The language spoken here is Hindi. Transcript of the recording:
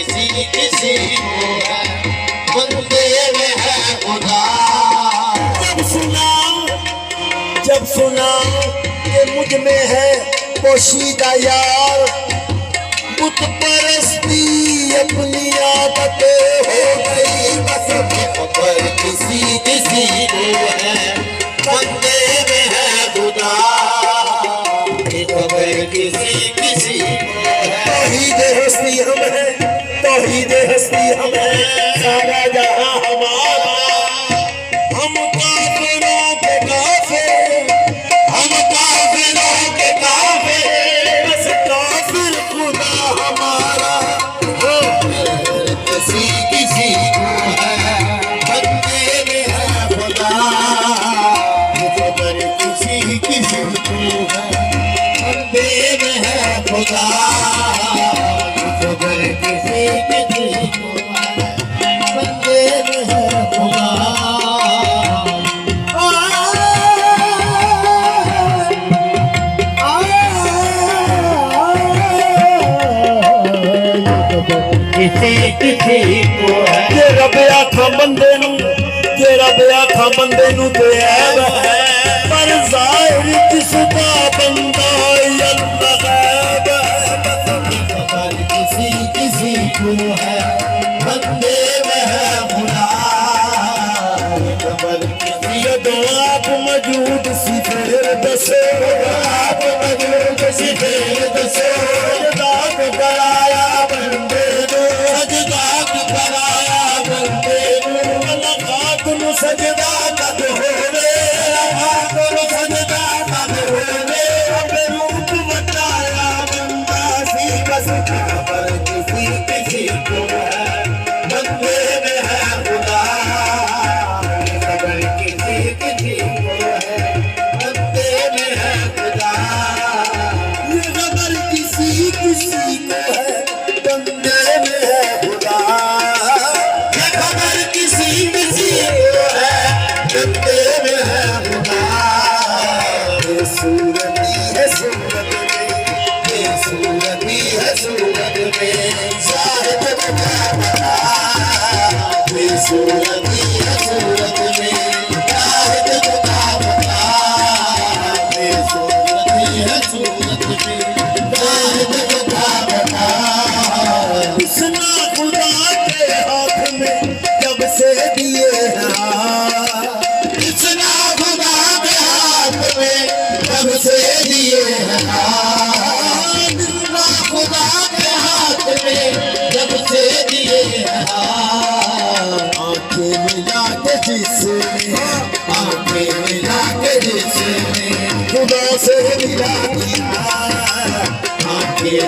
किसी किसी को है, बंदे में है खुदा। जब सुना कि मुझ में है पोशीदा यार, बुत परस्ती अपनी आदत हो गई। बस पर किसी किसी को है, बंदे में है खुदा। खबर किसी किसी को है। तौहीद हस्ती हम है, तौहीद हस्ती हम है, सारा जहां हमारा। हम काफिरों के काफिर, हम काफिरों के काफिर, बस काफिर खुदा हमारा। किसी किसी को है, बंदे में है खुदा। खबर किसी किसी को है, बंदे में है खुदा। खबर किसी किसी को है, बंदे में है खुदा। किसी किसी को है। जे रब आखा बंदे नू, जे रब आखा बंदे नू ते ऐब है, पर ज़ाहिर जिसदा बंदा अल्लाह गैब है। खबर किसी किसी को है, बंदे में है खुदा। खबर किसी जदों आप मौजूद सी फिर दसो, आप मौजूद सी फिर दसो। सजदा कराया बंदे नू, सजदा कराया बंदे नू। मुलाकात नू सजदा कद होवे, मुलाकात नू सजदा कद होवे। अपने रूप बताया बंदा सी बस। खबर किसी किसी को है, बंदे में है खुदा। खबर किसी किसी को है, बंदे में है खुदा। ये खबर किसी किसी को है, बंदे में है खुदा। ये खबर किसी किसी को है, बंदे में है खुदा। ये सूरती है सूरत में, ये सूरती है सूरत में, शाहिद बता बता। ये सूरती है सूरत में, शाहिद बता बता। ये सूरती है सूरत में, शाहिद बता बता। हुस्ना खुदा के हाथ में जब से दिए हैं, इतना खुदा के हाथ में जब से दिए हैं। इतना खुदा के हाथ में जब से दिए हैं। आंखें मिला के जिसने, आंखें मिला के जिसने खुदा से मिला दिया। आंखें